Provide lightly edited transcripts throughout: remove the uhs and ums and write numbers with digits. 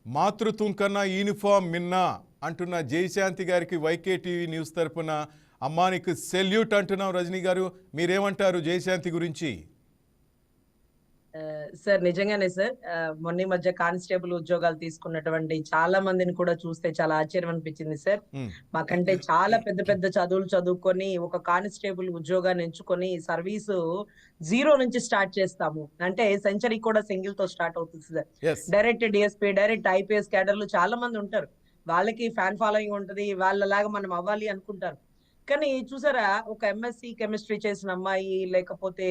మాతృత్వం కన్నా యూనిఫామ్ మిన్నా అంటున్న జయశాంతి గారికి వైకే టీవీ న్యూస్ తరపున అమ్మానికి సెల్యూట్ అంటున్నాం. రజనీ గారు, మీరేమంటారు జయశాంతి గురించి? సార్ నిజంగానే సార్, మొన్న మధ్య కానిస్టేబుల్ ఉద్యోగాలు తీసుకున్నటువంటి చాలా మందిని కూడా చూస్తే చాలా ఆశ్చర్యం అనిపించింది సార్. మాకంటే చాలా పెద్ద పెద్ద చదువులు చదువుకొని ఒక కానిస్టేబుల్ ఉద్యోగాన్ని ఎంచుకొని సర్వీసు 0 నుంచి స్టార్ట్ చేస్తాము అంటే సెంచరీ కూడా సింగిల్ తో స్టార్ట్ అవుతుంది sir. Direct DSP, direct IPS క్యాడర్లు చాలా మంది ఉంటారు. వాళ్ళకి ఫ్యాన్ ఫాలోయింగ్ ఉంటది, వాళ్ళలాగా మనం అవ్వాలి అనుకుంటారు. కానీ చూసారా, ఒక ఎంఎస్సి కెమిస్ట్రీ చేసిన అమ్మాయి, లేకపోతే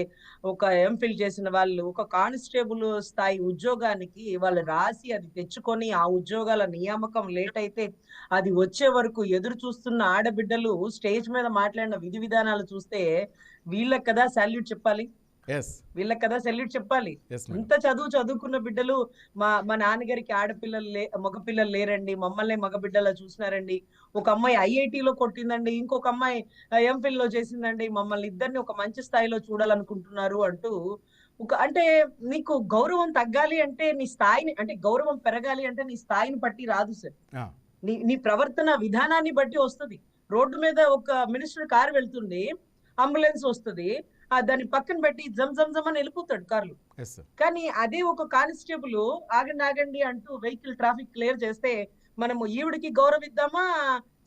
ఒక ఎంఫిల్ చేసిన వాళ్ళు ఒక కానిస్టేబుల్ స్థాయి ఉద్యోగానికి వాళ్ళు రాసి అది తెచ్చుకొని ఆ ఉద్యోగాల నియామకం లేట్ అయితే అది వచ్చే వరకు ఎదురు చూస్తున్న ఆడబిడ్డలు స్టేజ్ మీద మాట్లాడిన విధి విధానాలు చూస్తే వీళ్ళకి కదా సాల్యూట్ చెప్పాలి, వీళ్ళకి కదా సెల్యూట్ చెప్పాలి. ఇంత చదువుకున్న బిడ్డలు మా నాన్నగారికి ఆడపిల్లలు మగపిల్లలు లేరండి, మమ్మల్ని మగబిడ్డలా చూసినారండి, ఒక అమ్మాయి ఐఐటిలో కొట్టిందండి, ఇంకొక అమ్మాయి ఎంఫిల్ లో చేసిందండి, మమ్మల్ని ఇద్దరిని ఒక మంచి స్థాయిలో చూడాలనుకుంటున్నారు అంటూ అంటే నీకు గౌరవం తగ్గాలి అంటే నీ స్థాయిని, అంటే గౌరవం పెరగాలి అంటే నీ స్థాయిని బట్టి రాదు సార్. నీ ప్రవర్తన విధానాన్ని బట్టి వస్తుంది. రోడ్డు మీద ఒక మినిస్టర్ కారు వెళ్తుంది, అంబులెన్స్ వస్తుంది, దాన్ని పక్కన పెట్టి జమ్ అని వెళ్ళిపోతాడు కార్లు. కానీ అదే ఒక కానిస్టేబుల్ ఆగండి అంటూ వెహికల్ ట్రాఫిక్ క్లియర్ చేస్తే మనము ఈవిడికి గౌరవం ఇద్దామా,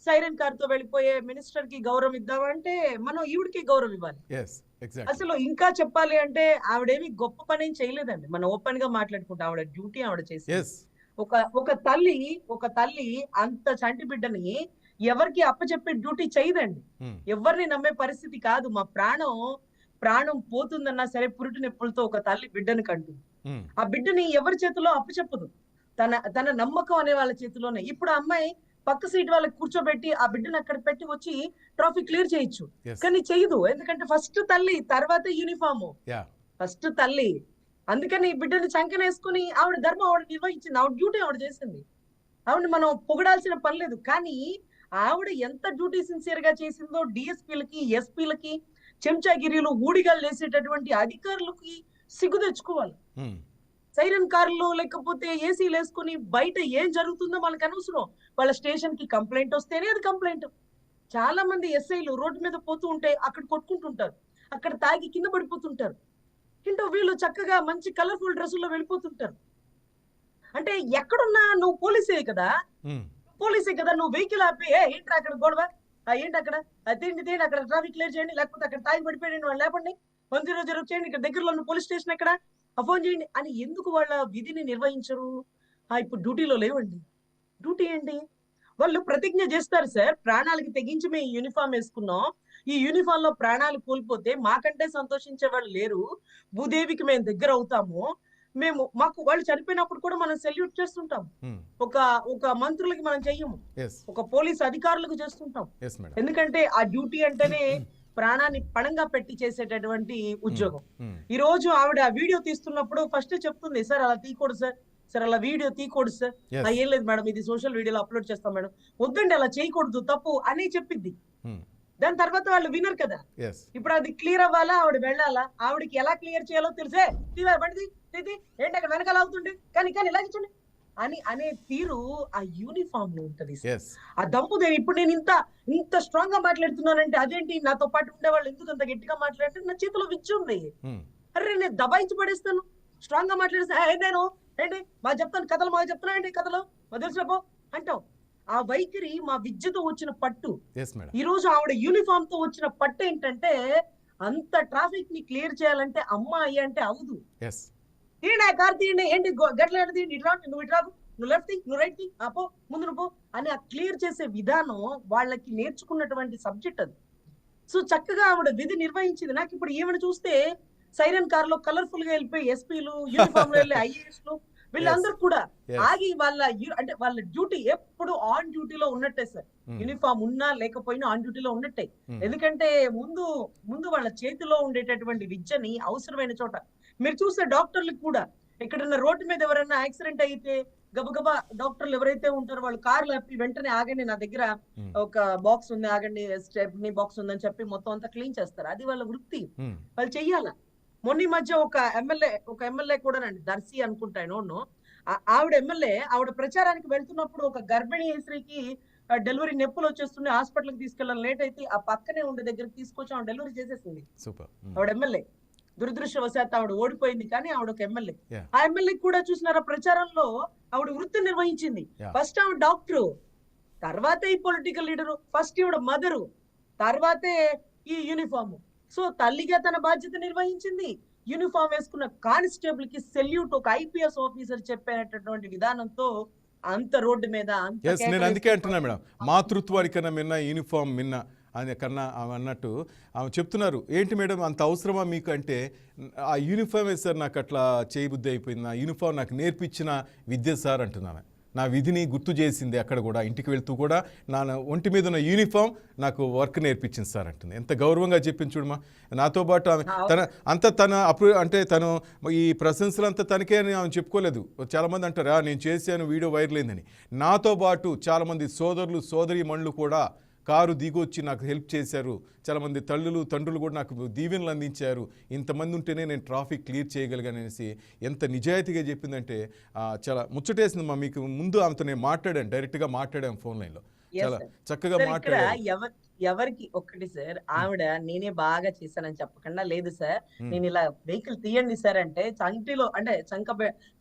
సైరన్ కార్ తో వెళ్ళిపోయే మినిస్టర్ కి గౌరవం ఇద్దామా అంటే మనం ఈవిడికి గౌరవం ఇవ్వాలి. అసలు ఇంకా చెప్పాలి అంటే ఆవిడేమి గొప్ప పని ఏం చేయలేదండి. మనం ఓపెన్ గా మాట్లాడుకుంటాం, ఆవిడ డ్యూటీ ఆవిడ చేసి. ఒక తల్లి అంత చంటి బిడ్డని ఎవరికి అప్పచెప్పే డ్యూటీ చేయదండి. ఎవరిని నమ్మే పరిస్థితి కాదు. మా ప్రాణం పోతుందన్నా సరే పురుటి నొప్పులతో ఒక తల్లి బిడ్డని కంటుంది. ఆ బిడ్డని ఎవరి చేతిలో అప్పచెప్పదు, తన నమ్మకం అనే వాళ్ళ చేతిలోనే. ఇప్పుడు ఆ అమ్మాయి పక్క సీట్ వాళ్ళకి కూర్చోబెట్టి ఆ బిడ్డను అక్కడ పెట్టి వచ్చి ట్రాఫిక్ క్లియర్ చేయొచ్చు, కానీ చేయదు. ఎందుకంటే ఫస్ట్ తల్లి, తర్వాత యూనిఫామ్. ఫస్ట్ తల్లి. అందుకని ఈ బిడ్డని చంకనేసుకుని ఆవిడ ధర్మం ఆవిడ నిర్వహించింది, ఆవిడ డ్యూటీ ఆవిడ చేసింది. ఆవిడ మనం పొగడాల్సిన పని లేదు. కానీ ఆవిడ ఎంత డ్యూటీ సిన్సియర్ గా చేసిందో డిఎస్పీలకి, ఎస్పీలకి, చెంచాగిరిలు ఊడిగాలు వేసేటటువంటి అధికారులకి సిగ్గు తెచ్చుకోవాలి. సైరన్ కార్లు లేకపోతే ఏసీలు వేసుకుని బయట ఏం జరుగుతుందో వాళ్ళకి అనవసరం. వాళ్ళ స్టేషన్ కి కంప్లైంట్ వస్తేనే అది కంప్లైంట్. చాలా మంది ఎస్ఐలు రోడ్డు మీద పోతూ ఉంటే అక్కడ కొట్టుకుంటుంటారు, అక్కడ తాగి కింద పడిపోతుంటారు. ఇంటో వీళ్ళు చక్కగా మంచి కలర్ఫుల్ డ్రెస్సుల్లో వెళ్ళిపోతుంటారు. అంటే ఎక్కడున్నా నువ్వు పోలీసే కదా, నువ్వు వెహికల్ ఆపి ఏంట్రా అక్కడ గొడవ, ఏంటి అక్కడ తీయండి అక్కడ ట్రాఫిక్ క్లియర్ చేయండి, లేకపోతే అక్కడ తాగి పడిపోయండి, వాళ్ళు లేపండి, 100 చేయండి, ఇక్కడ దగ్గరలో ఉన్న పోలీస్ స్టేషన్ ఎక్కడ ఫోన్ చేయండి అని ఎందుకు వాళ్ళ విధిని నిర్వహించరు? ఇప్పుడు డ్యూటీలో లేవండి. డ్యూటీ ఏంటి? వాళ్ళు ప్రతిజ్ఞ చేస్తారు సార్, ప్రాణాలకి తెగించి మేము యూనిఫామ్ వేసుకున్నాం, ఈ యూనిఫామ్ లో ప్రాణాలు కోల్పోతే మాకంటే సంతోషించే వాళ్ళు లేరు, భూదేవికి మేము దగ్గర అవుతాము, మాకు వాళ్ళు చనిపోయినప్పుడు కూడా మనం సెల్యూట్ చేస్తుంటాం. ఒక మంత్రులకి మనం చెయ్యము, ఒక పోలీస్ అధికారులకు చేస్తుంటాం. ఎందుకంటే ఆ డ్యూటీ అంటేనే ప్రాణాన్ని పణంగా పెట్టి చేసేటటువంటి ఉద్యోగం. ఈ రోజు ఆవిడ వీడియో తీస్తున్నప్పుడు ఫస్ట్ చెప్తుంది, సార్ అలా తీయకూడదు సార్ అలా వీడియో తీయకూడదు సార్, ఏం లేదు మేడం, ఇది సోషల్ మీడియాలో అప్లోడ్ చేస్తాం మేడం, వద్దండి అలా చేయకూడదు, తప్పు అని చెప్పింది. దాని తర్వాత వాళ్ళు వినరు కదా. ఇప్పుడు అది క్లియర్ అవ్వాలా, ఆవిడ వెళ్ళాలా, ఆవిడకి ఎలా క్లియర్ చేయాలో తెలిసే బండిది ఏంటి అక్కడ వెనకాల అవుతుండే కానీ ఇలా ఇచ్చండి అని అనే తీరు ఆ యూనిఫామ్ లో ఉంటది. ఆ దమ్ముదేవి. ఇప్పుడు నేను ఇంత స్ట్రాంగ్ గా మాట్లాడుతున్నానంటే అదేంటి, నాతో పాటు ఉండే వాళ్ళు ఎందుకు అంత గట్టిగా మాట్లాడితే నా చేతిలో విచ్చు ఉంది. అరే నేను దబాయించి పడేస్తాను, స్ట్రాంగ్ గా మాట్లాడేస్తా, నేను ఏంటి మాకు చెప్తాను, కథలు మాకు చెప్తున్నా ఏంటి, కథలు మా తెలిసిపో అంటాం. ఆ వైఖరి మా విద్యతో వచ్చిన పట్టు. ఈ రోజు ఆవిడ యూనిఫామ్ తో వచ్చిన పట్టు ఏంటంటే, అంత ట్రాఫిక్ ని క్లియర్ చేయాలంటే అమ్మాయి అంటే అవదు. తీయండి కార్ తీయండి, ఏంటి గట్ల తీయండి, నువ్వు ఇటు రాదు, నువ్వు లెఫ్ట్ తీ, నువ్వు రైట్ తీ, పో ముందు నువ్వు అని ఆ క్లియర్ చేసే విధానం వాళ్ళకి నేర్చుకున్నటువంటి సబ్జెక్ట్ అది. సో చక్కగా ఆవిడ విధి నిర్వహించింది. నాకు ఇప్పుడు ఈవిడ చూస్తే సైరన్ కార్ లో కలర్ఫుల్ గా వెళ్ళిపోయి ఎస్పీలు, యూనిఫామ్ లో వెళ్ళి ఐఏఎస్లు వీళ్ళందరూ కూడా ఆగి వాళ్ళ డ్యూటీ ఎప్పుడు ఆన్ డ్యూటీలో ఉన్నట్టే సార్. యూనిఫామ్ ఉన్నా లేకపోయినా ఆన్ డ్యూటీలో ఉన్నట్టే. ఎందుకంటే ముందు వాళ్ళ చేతిలో ఉండేటటువంటి విద్యని అవసరమైన చోట మీరు చూస్తే డాక్టర్లకు కూడా ఎక్కడన్నా రోడ్డు మీద ఎవరైనా యాక్సిడెంట్ అయితే గబగబా డాక్టర్లు ఎవరైతే ఉంటారో వాళ్ళు కార్లు ఆపి వెంటనే ఆగండి, నా దగ్గర ఒక బాక్స్ ఉంది, ఆగండి, స్టెప్నీ బాక్స్ ఉందని చెప్పి మొత్తం అంతా క్లీన్ చేస్తారు. అది వాళ్ళ వృత్తి, వాళ్ళు చెయ్యాల. మొన్న మధ్య ఒక ఎమ్మెల్యే కూడా దర్శి అనుకుంటాను, ఆవిడ ఎమ్మెల్యే, ఆవిడ ప్రచారానికి వెళ్తున్నప్పుడు ఒక గర్భిణీ స్త్రీకి డెలివరీ నొప్పులు వచ్చేస్తున్నాయి, హాస్పిటల్కి తీసుకెళ్ళాలి, లేట్ అయితే ఆ పక్కనే ఉండే దగ్గరికి తీసుకొచ్చి ఆవిడ డెలివరీ చేసేసింది. సూపర్. ఆవిడ ఎమ్మెల్యే. దురదృష్టవశాత్తు ఆవిడ ఓడిపోయింది, కానీ ఆవిడ ఒక ఎమ్మెల్యే. Yeah. ఆ ఎమ్మెల్యే కూడా చూసినారా ప్రచారంలో ఆవిడ వృత్తి నిర్వహించింది. Yeah. ఫస్ట్ ఆవిడ డాక్టరు, తర్వాతే ఈ పొలిటికల్ లీడరు, ఫస్ట్ ఈవిడ మదరు, తర్వాతే ఈ యూనిఫామ్. సో తల్లిగా తన బాధ్యత నిర్వహించింది. యూనిఫామ్ వేసుకున్న కానిస్టేబుల్ కి సెల్యూట్ ఒక ఐపీఎస్ ఆఫీసర్ చెప్పేటటువంటి విధానంతో అంత రోడ్డు మీద ఎస్, నేను అందుకే అంటున్నా మేడం, మాతృత్వానికన్నా మిన్న యూనిఫామ్ మిన్న అని కన్నా ఆమె అన్నట్టు ఆమె చెప్తున్నారు. ఏంటి మేడం అంత అవసరమా మీకు అంటే, ఆ యూనిఫామే సార్ నాకు అట్లా చేయబుద్ధి అయిపోయింది, ఆ యూనిఫామ్ నాకు నేర్పించిన విద్య సార్ అంటున్నాను. నా విధిని గుర్తు చేసింది, అక్కడ కూడా ఇంటికి వెళ్తూ కూడా నా ఒంటి మీద ఉన్న యూనిఫామ్ నాకు వర్క్ నేర్పించింది సార్ అంటుంది. ఎంత గౌరవంగా చెప్పింది చూడమా. నాతో పాటు ఆమె తన అప్పుడు అంటే తను ఈ ప్రశంసలు అంతా తనకే అని ఆమె చెప్పుకోలేదు. చాలామంది అంటారు నేను చేశాను వీడియో వైరల్ అయిందని. నాతో పాటు చాలామంది సోదరులు సోదరీమణులు కూడా కారు దిగొచ్చి నాకు హెల్ప్ చేశారు. చాలామంది తల్లులు తండ్రులు కూడా నాకు దీవెనలు అందించారు. ఇంతమంది ఉంటేనే నేను ట్రాఫిక్ క్లియర్ చేయగలిగాననేసి ఎంత నిజాయితీగా చెప్పిందంటే చాలా ముచ్చటేసింది. మీకు ముందు ఆమెతో నేను మాట్లాడాను, డైరెక్ట్గా మాట్లాడాను ఫోన్ లైన్లో, చాలా చక్కగా మాట్లాడాను. ఎవరికి ఒక్కటి సార్, ఆవిడ నేనే బాగా చేశానని చెప్పకుండా, లేదు సార్ నేను ఇలా వెహికల్ తీయండి సార్ అంటే చంటిలో అంటే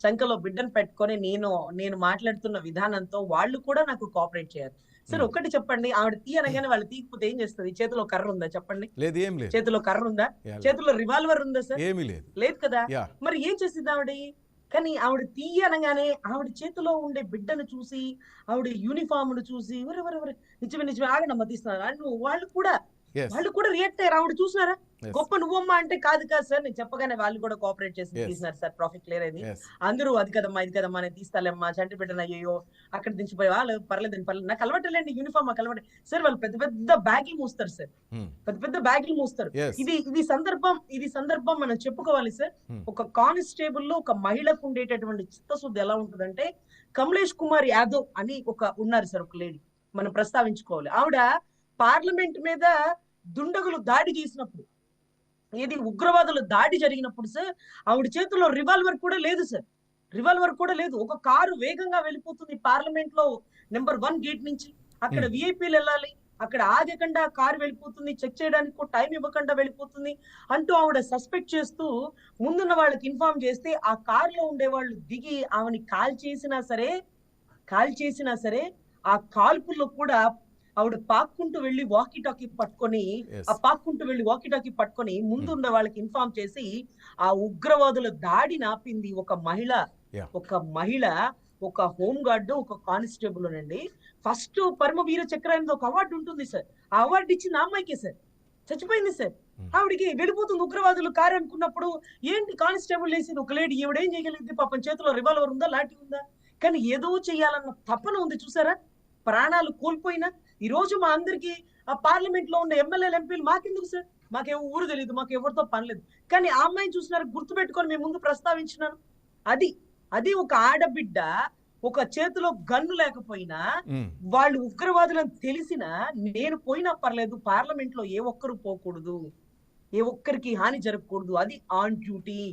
చంకలో బిడ్డను పెట్టుకొని నేను మాట్లాడుతున్న విధానంతో వాళ్ళు కూడా నాకు కోఆపరేట్ చేయాలి సార్. ఒక్కటి చెప్పండి, ఆవిడ తీయనగానే వాళ్ళు తీయకపోతే ఏం చేస్తుంది? చేతిలో కర్ర ఉందా చెప్పండి? లేదు, ఏం లేదు. చేతిలో కర్ర ఉందా? చేతిలో రివాల్వర్ ఉందా సార్? ఏమీ లేదు. లేదు కదా. మరి ఏం చేసింది ఆవిడ? కానీ ఆవిడ తీయనగానే ఆవిడ చేతిలో ఉండే బిడ్డను చూసి, ఆవిడ యూనిఫామ్ ను చూసి నిజమే ఆగడమ్మ తీస్తున్నారు వాళ్ళు కూడా రియాక్ట్ అయ్యారు. ఆవిడ చూసినారా? గొప్ప నువ్వమ్మా అంటే కాదు సార్, నేను చెప్పగానే వాళ్ళు కూడా కోఆపరేట్ చేసి తీసినారు సార్. ట్రాఫిక్ క్లియర్ అయింది. అందరూ అది కదమ్మా ఇది కదమ్మా నేను తీస్తాలేమ్మా, చంటి బిడ్డను అయ్యో అక్కడ దించిపోయి వాళ్ళు పర్లేదు నాకు అలవాటులేండి యూనిఫామ్, మాకు అలవాటు సార్. వాళ్ళు పెద్ద పెద్ద బ్యాగులు మూస్తారు సార్, పెద్ద పెద్ద బ్యాగులు మూస్తారు. ఇది సందర్భం మనం చెప్పుకోవాలి సార్. ఒక కానిస్టేబుల్ లో ఒక మహిళకు ఉండేటటువంటి చిత్తశుద్ధి ఎలా ఉంటుందంటే, కమలేష్ కుమార్ యాదవ్ అని ఉన్నారు సార్, ఒక లేడీ మనం ప్రస్తావించుకోవాలి. ఆవిడ పార్లమెంట్ మీద దుండగులు దాడి చేసినప్పుడు, ఏది ఉగ్రవాదులు దాడి జరిగినప్పుడు సార్, ఆవిడ చేతుల్లో రివాల్వర్ కూడా లేదు సార్, రివాల్వర్ కూడా లేదు. ఒక కారు వేగంగా వెళ్ళిపోతుంది పార్లమెంట్ లో నెంబర్ 1 గేట్ నుంచి. అక్కడ విఐపీలు వెళ్ళాలి, అక్కడ ఆగకుండా కారు వెళ్ళిపోతుంది, చెక్ చేయడానికి టైం ఇవ్వకుండా వెళ్ళిపోతుంది అంటూ ఆవిడ సస్పెక్ట్ చేస్తూ ముందున్న వాళ్ళకి ఇన్ఫార్మ్ చేస్తే, ఆ కారులో ఉండే వాళ్ళు దిగి ఆమెని కాల్ చేసినా సరే ఆ కాల్పుల్లో కూడా ఆవిడ పాక్కుంటూ వెళ్ళి వాకీ టాకీ పట్టుకొని ముందున్న వాళ్ళకి ఇన్ఫార్మ్ చేసి ఆ ఉగ్రవాదుల దాడి నాపింది ఒక మహిళ, ఒక హోమ్ గార్డ్, ఒక కానిస్టేబుల్ అండి. ఫస్ట్ పరమవీర చక్ర అనేది ఒక అవార్డు ఉంటుంది సార్, ఆ అవార్డు ఇచ్చింది ఆ అమ్మాయికే సార్. చచ్చిపోయింది సార్. ఆవిడికి వెళ్ళిపోతుంది ఉగ్రవాదులు కారు అనుకున్నప్పుడు ఏంటి కానిస్టేబుల్ వేసింది ఒక లేడీ. ఈవిడేం చేయగలిగింది? పాపం చేతిలో రివాల్వర్ ఉందా, లాఠీ ఉందా, కానీ ఏదో చెయ్యాలన్న తపన ఉంది చూసారా. ప్రాణాలు కోల్పోయినా ఈ రోజు మా అందరికి ఆ పార్లమెంట్ లో ఉన్న ఎమ్మెల్యేలు ఎంపీలు మాకెందుకు సార్, మాకేమో ఊరు తెలియదు, మాకు ఎవరితో పని లేదు, కానీ ఆ అమ్మాయిని చూసినారు, గుర్తుపెట్టుకొని మేము ముందు ప్రస్తావించినాను. అది ఒక ఆడబిడ్డ, ఒక చేతిలో గన్ను లేకపోయినా వాళ్ళు ఉగ్రవాదులను తెలిసినా నేను పోయినా పర్లేదు, పార్లమెంట్ లో ఏ ఒక్కరు పోకూడదు, ఏ ఒక్కరికి హాని జరగకూడదు, అది ఆన్ డ్యూటీ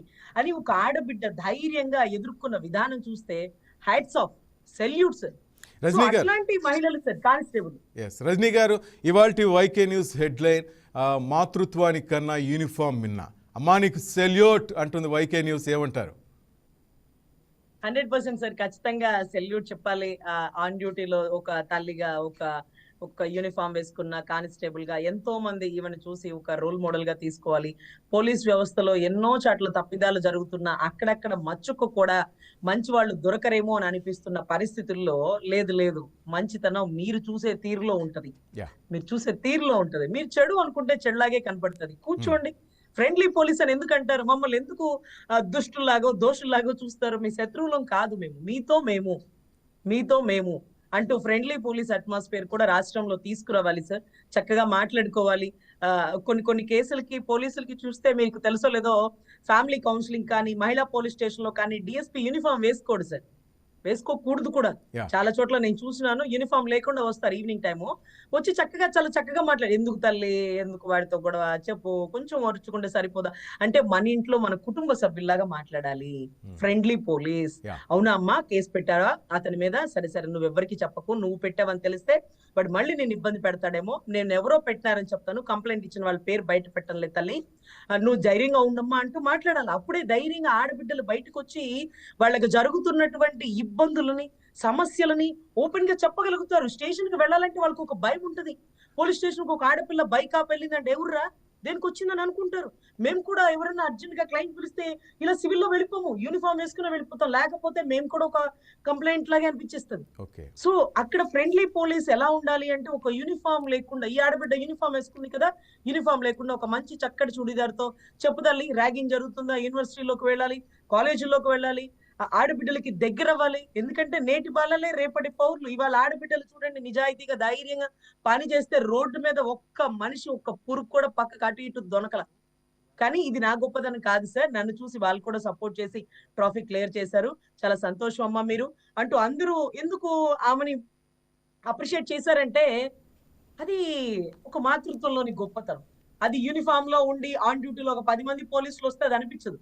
అని ఒక ఆడబిడ్డ ధైర్యంగా ఎదుర్కొన్న విధానం చూస్తే hats off, salute sir. Rajani garu, అట్లాంటి మహిళలు సార్ కానిస్టేబుల్. రజనీ గారు, ఇవాల్టి వైకే న్యూస్ హెడ్లైన్ మాతృత్వానికి కన్నా యూనిఫామ్ మిన్న, అమ్మా నీకు సెల్యూట్ అంటుంది వైకే న్యూస్, ఏమంటారు? 100% సార్, ఖచ్చితంగా సెల్యూట్ చెప్పాలి. ఆన్ డ్యూటీలో ఒక తల్లిగా, ఒక యూనిఫామ్ వేసుకున్న కానిస్టేబుల్ గా ఎంతో మంది ఈవెన్ చూసి ఒక రోల్ మోడల్ గా తీసుకోవాలి. పోలీస్ వ్యవస్థలో ఎన్నో చాట్ల తప్పిదాలు జరుగుతున్నా అక్కడక్కడ మచ్చుకు కూడా మంచి వాళ్ళు దొరకరేమో అని అనిపిస్తున్న పరిస్థితుల్లో లేదు, మంచితనం మీరు చూసే తీరులో ఉంటది, మీరు చెడు అనుకుంటే చెడులాగే కనపడుతుంది. కూర్చోండి. ఫ్రెండ్లీ పోలీస్ అని ఎందుకు అంటారు? మమ్మల్ని ఎందుకు దుష్టుల్లాగో దోషుల్లాగో చూస్తారు? మీ శత్రువులం కాదు మేము, మీతో మేము అంటూ ఫ్రెండ్లీ పోలీస్ అట్మాస్ఫియర్ కూడా రాష్ట్రంలో తీసుకురావాలి సార్. చక్కగా మాట్లాడుకోవాలి. కొన్ని కేసులకి పోలీసులకి చూస్తే మీకు తెలుసో లేదో, ఫ్యామిలీ కౌన్సిలింగ్ కానీ, మహిళా పోలీస్ స్టేషన్ లో కానీ డిఎస్పీ యూనిఫామ్ వేసుకోడు సార్. వేసుకోకూడదు కూడా. Yeah. చాలా చోట్ల నేను చూసినాను, యూనిఫామ్ లేకుండా వస్తారు ఈవినింగ్ టైము. వచ్చి చక్కగా చాలా చక్కగా మాట్లాడు. "ఎందుకు తల్లి? ఎందుకు వాడితో గొడవ? చెప్పు. కొంచెం ఓర్చుకుంటే సరిపోదా?" అంటే మన ఇంట్లో మన కుటుంబ సభ్యుల్లాగా మాట్లాడాలి. Friendly police. Yeah. "అవునా అమ్మా, కేసు పెట్టారా అతని మీద? సరే సరే నువ్వెవ్వరికీ చెప్పకు. నువ్వు పెట్టావని తెలిస్తే వాడు మళ్ళీ నిన్ను ఇబ్బంది పెడతాడేమో. నేను ఎవరో పెట్టినారని చెప్తాను. కంప్లైంట్ ఇచ్చిన వాళ్ళ పేరు బయట పెట్టనులే తల్లి. నువ్వు ధైర్యంగా ఉండమ్మా" అంటూ మాట్లాడాలి. అప్పుడే ధైర్యంగా ఆడబిడ్డలు బయటకొచ్చి వాళ్ళకి జరుగుతున్నటువంటి ఇబ్బందులని, సమస్యలని ఓపెన్ గా చెప్పగలుగుతారు. స్టేషన్ కి వెళ్ళాలంటే వాళ్ళకి ఒక భయం ఉంటది. పోలీస్ స్టేషన్ కి ఒక ఆడపిల్ల బైక్ ఆపి వెళ్ళిందంటే ఎవర్రా దేనికి వచ్చిందని అనుకుంటారు. మేము కూడా ఎవరైనా అర్జెంట్ గా క్లయింట్ పిలిస్తే ఇలా సివిల్ లో వెళ్ళిపోము, యూనిఫామ్ వేసుకుని వెళ్ళిపోతాం. లేకపోతే మేము కూడా ఒక కంప్లైంట్ లాగే అనిపించేస్తుంది. ఓకే. సో అక్కడ ఫ్రెండ్లీ పోలీస్ ఎలా ఉండాలి అంటే, ఒక యూనిఫామ్ లేకుండా, ఈ ఆడబిడ్డ యూనిఫామ్ వేసుకుంది కదా, యూనిఫామ్ లేకుండా ఒక మంచి చక్కటి చుడిదార్తో చెప్పుదల్లి, ర్యాగింగ్ జరుగుతుందా, యూనివర్సిటీలోకి వెళ్ళాలి, కాలేజీల్లోకి వెళ్ళాలి, ఆడబిడ్డలకి దగ్గర అవ్వాలి. ఎందుకంటే నేటి బాలలే రేపటి పౌరులు. ఇవాళ ఆడబిడ్డలు చూడండి నిజాయితీగా ధైర్యంగా పని చేస్తే రోడ్డు మీద ఒక్క మనిషి ఒక్క పురుగు కూడా పక్కకు అటు ఇటు దొనకల. కానీ ఇది నా గొప్పదనం కాదు సార్. నన్ను చూసి వాళ్ళు కూడా సపోర్ట్ చేసి ట్రాఫిక్ క్లియర్ చేశారు. చాలా సంతోషం అమ్మా మీరు అంటూ అందరూ ఎందుకు ఆమెని అప్రిషియేట్ చేశారంటే, అది ఒక మాతృత్వంలోని గొప్పతనం. అది యూనిఫామ్ లో ఉండి ఆన్ డ్యూటీలో ఒక 10 మంది పోలీసులు వస్తే అది అనిపించదు.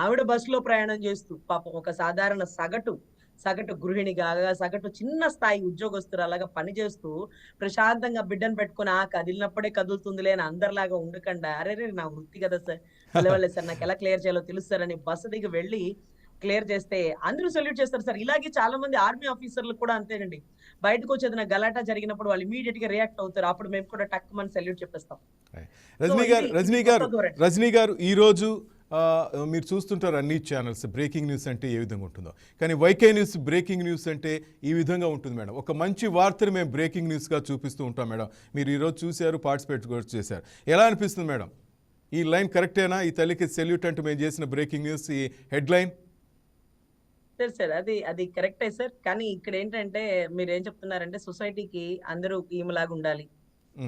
ఆవిడ బస్సులో ప్రయాణం చేస్తూ పాపం ఒక సాధారణ సగటు గృహిణిగా, సగటు చిన్న స్థాయి ఉద్యోగస్తురాలాగా పనిచేస్తూ ప్రశాంతంగా బిడ్డను పెట్టుకుని కదిలినప్పుడే కదులుతుందిలే అని అందరిలాగా ఉండకుండా, అరే నా వృత్తి కదా సార్, వెళ్ళవలే సార్, నాకు ఎలా క్లియర్ చేయాలో తెలుస్తారని బస్సు దిగి వెళ్ళి క్లియర్ చేస్తే అందరూ సెల్యూట్ చేస్తారు సార్. ఇలాగే చాలా మంది ఆర్మీ ఆఫీసర్లు కూడా అంతేనండి. బయటకు వచ్చి ఏదైనా గలాటా జరిగినప్పుడు వాళ్ళు ఇమీడియట్ గా రియాక్ట్ అవుతారు. అప్పుడు మేము కూడా టక్ మన సెల్యూట్ చెప్పేస్తాం. రజనీ గారు ఈ రోజు మీరు చూస్తుంటారు అన్ని ఛానల్స్, బ్రేకింగ్ న్యూస్ అంటే ఏ విధంగా ఉంటుందో, కానీ వైకే న్యూస్ బ్రేకింగ్ న్యూస్ అంటే ఈ విధంగా ఉంటుంది మేడం. ఒక మంచి వార్తను మేము బ్రేకింగ్ న్యూస్గా చూపిస్తూ ఉంటాం మేడం. మీరు ఈరోజు చూశారు, పార్టిసిపేట్ కూడా చేశారు. ఎలా అనిపిస్తుంది మేడం? ఈ లైన్ కరెక్టేనా? ఈ తల్లికి సెల్యూట్ అంటూ మేము చేసిన బ్రేకింగ్ న్యూస్ ఈ హెడ్లైన్ సార్ అది కరెక్టే సార్. కానీ ఇక్కడ ఏంటంటే మీరు ఏం చెప్తున్నారంటే, సొసైటీకి అందరూ ఈమెలాగా ఉండాలి,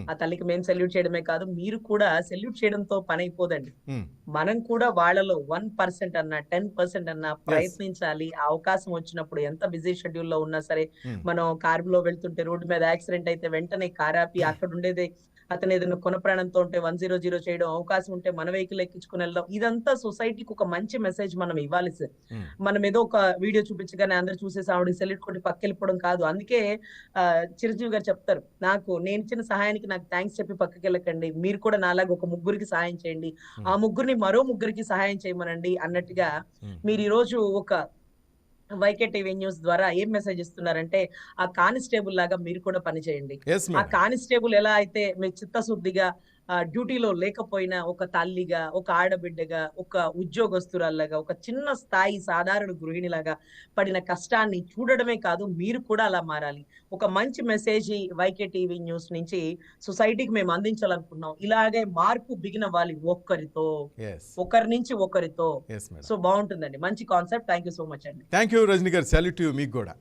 ఆ తల్లికి మేము సెల్యూట్ చేయడమే కాదు, మీరు కూడా సెల్యూట్ చేయడంతో పని అయిపోదండి. మనం కూడా వాళ్ళలో 1% అన్నా 10% అన్నా ప్రయత్నించాలి. ఆ అవకాశం వచ్చినప్పుడు ఎంత బిజీ షెడ్యూల్ లో ఉన్నా సరే, మనం కారులో వెళ్తుంటే రోడ్డు మీద యాక్సిడెంట్ అయితే వెంటనే కార్ ఆపి అక్కడ ఉండేదే అతను ఏదైనా కొన ప్రాణంతో ఉంటే 100 చేయడం, అవకాశం ఉంటే మన వెహికల్ ఎక్కించుకుని వెళ్దాం. ఇదంతా సొసైటీకి ఒక మంచి మెసేజ్ మనం ఇవ్వాలి సార్. మనం ఏదో ఒక వీడియో చూపించగానే అందరు చూసేసి ఆవిడకి సెల్యూట్ కొట్టి పక్కెళ్ళిపోవడం కాదు. అందుకే చిరంజీవి గారు చెప్తారు, నేను ఇచ్చిన సహాయానికి నాకు థ్యాంక్స్ చెప్పి పక్కకి వెళ్ళకండి, మీరు కూడా నాలాగా ఒక ముగ్గురికి సహాయం చేయండి, ఆ ముగ్గురిని మరో ముగ్గురికి సహాయం చేయమనండి అన్నట్టుగా మీరు ఈ రోజు ఒక వైకే టీవీ న్యూస్ ద్వారా ఏం మెసేజ్ ఇస్తున్నారంటే, ఆ కానిస్టేబుల్ లాగా మీరు కూడా పని చేయండి. ఆ కానిస్టేబుల్ ఎలా అయితే మీ చిత్తశుద్ధిగా డ్యూటీలో లేకపోయినా ఒక తల్లిగా, ఒక ఆడబిడ్డగా, ఒక ఉద్యోగస్తురాల్లాగా, ఒక చిన్న స్థాయి సాధారణ గృహిణిలాగా పడిన కష్టాన్ని చూడడమే కాదు, మీరు కూడా అలా మారాలి. ఒక మంచి మెసేజ్ వైకే టీవీ న్యూస్ నుంచి సొసైటీకి మేము అందించాలనుకున్నాం. ఇలాగే మార్పు బిగినవ్వాలి ఒకరి నుంచి ఒకరితో. సో బాగుంటుందండి, మంచి concept. Thank you so much అండి. థ్యాంక్ యూ రజనీ గారు. సాల్యూట్ యూ మీకు కూడా.